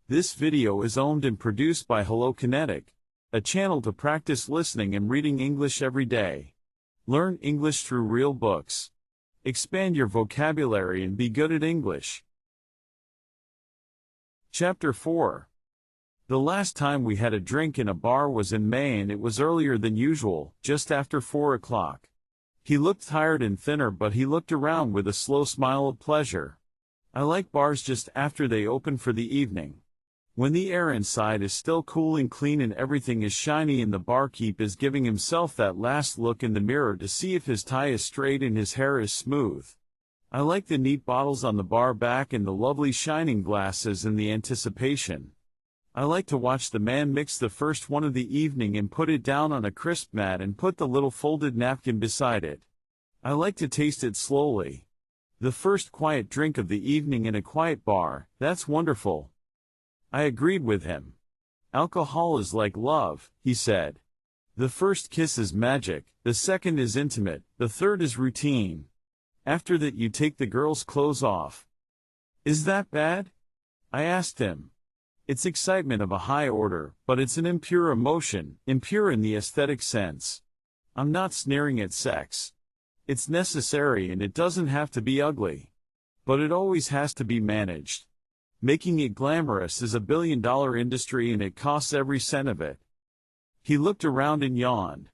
This video is owned and produced by Hello Kinetic, a channel to practice listening and reading English every day. Learn English through real books. Expand your vocabulary and be good at English. Chapter 4. The last time we had a drink in a bar was in May, and it was earlier than usual, just after 4 o'clock. He looked tired and thinner, but he looked around with a slow smile of pleasure. I like bars just after they open for the evening. When the air inside is still cool and clean and everything is shiny and the barkeep is giving himself that last look in the mirror to see if his tie is straight and his hair is smooth. I like the neat bottles on the bar back and the lovely shining glasses and the anticipation. I like to watch the man mix the first one of the evening and put it down on a crisp mat and put the little folded napkin beside it. I like to taste it slowly. The first quiet drink of the evening in a quiet bar, that's wonderful. I agreed with him. Alcohol is like love, he said. The first kiss is magic, the second is intimate, the third is routine. After that you take the girl's clothes off. Is that bad? I asked him. It's excitement of a high order, but it's an impure emotion, impure in the aesthetic sense. I'm not sneering at sex. It's necessary and it doesn't have to be ugly. But it always has to be managed. Making it glamorous is a billion-dollar industry and it costs every cent of it. He looked around and yawned.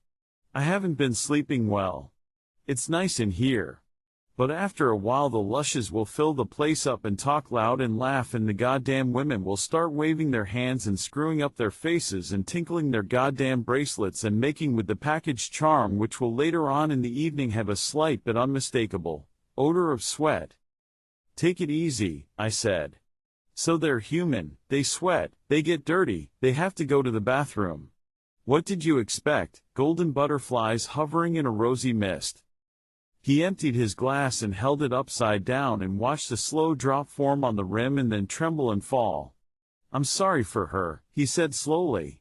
I haven't been sleeping well. It's nice in here. But after a while the lushes will fill the place up and talk loud and laugh, and the goddamn women will start waving their hands and screwing up their faces and tinkling their goddamn bracelets and making with the packaged charm, which will later on in the evening have a slight but unmistakable odor of sweat. Take it easy, I said. So they're human, they sweat, they get dirty, they have to go to the bathroom. What did you expect? Golden butterflies hovering in a rosy mist. He emptied his glass and held it upside down and watched a slow drop form on the rim and then tremble and fall. I'm sorry for her, he said slowly.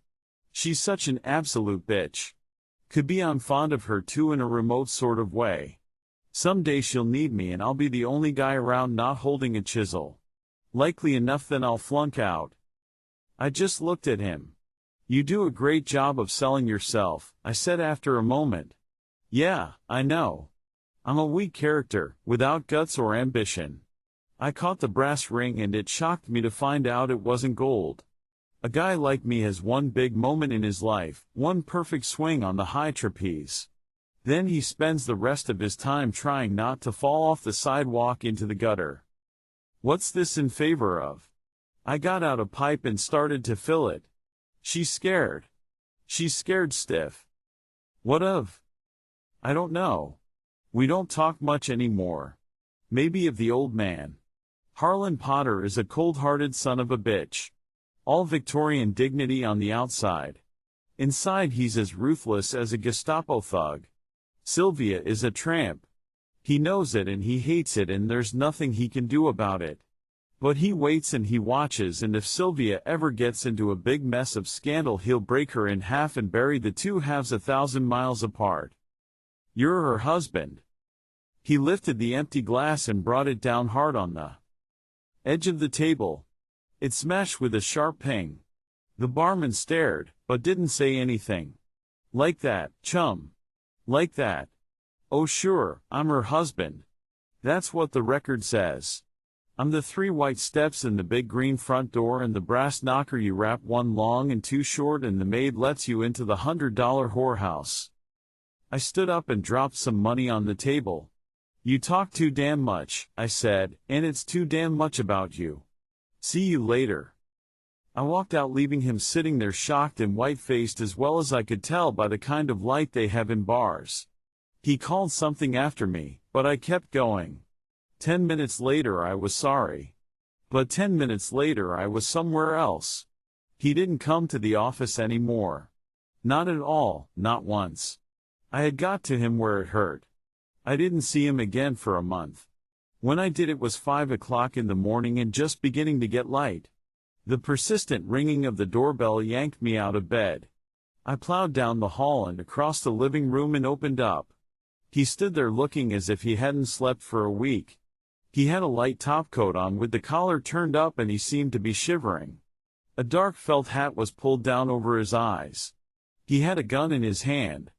She's such an absolute bitch. Could be I'm fond of her too in a remote sort of way. Someday she'll need me and I'll be the only guy around not holding a chisel. Likely enough then I'll flunk out. I just looked at him. You do a great job of selling yourself, I said after a moment. Yeah, I know. I'm a weak character, without guts or ambition. I caught the brass ring and it shocked me to find out it wasn't gold. A guy like me has one big moment in his life, one perfect swing on the high trapeze. Then he spends the rest of his time trying not to fall off the sidewalk into the gutter. What's this in favor of? I got out a pipe and started to fill it. She's scared. She's scared stiff. What of? I don't know. We don't talk much anymore. Maybe of the old man. Harlan Potter is a cold-hearted son of a bitch. All Victorian dignity on the outside. Inside he's as ruthless as a Gestapo thug. Sylvia is a tramp. He knows it and he hates it and there's nothing he can do about it. But he waits and he watches, and if Sylvia ever gets into a big mess of scandal he'll break her in half and bury the two halves 1,000 miles apart. You're her husband. He lifted the empty glass and brought it down hard on the edge of the table. It smashed with a sharp ping. The barman stared, but didn't say anything. Like that, chum. Like that. Oh sure, I'm her husband. That's what the record says. I'm the 3 white steps and the big green front door and the brass knocker you wrap 1 long and 2 short and the maid lets you into the $100 whorehouse. I stood up and dropped some money on the table. You talk too damn much, I said, and it's too damn much about you. See you later. I walked out, leaving him sitting there shocked and white-faced, as well as I could tell by the kind of light they have in bars. He called something after me, but I kept going. 10 minutes later I was sorry. But 10 minutes later I was somewhere else. He didn't come to the office anymore. Not at all, not once. I had got to him where it hurt. I didn't see him again for a month. When I did it was 5 o'clock in the morning and just beginning to get light. The persistent ringing of the doorbell yanked me out of bed. I plowed down the hall and across the living room and opened up. He stood there looking as if he hadn't slept for a week. He had a light topcoat on with the collar turned up and he seemed to be shivering. A dark felt hat was pulled down over his eyes. He had a gun in his hand,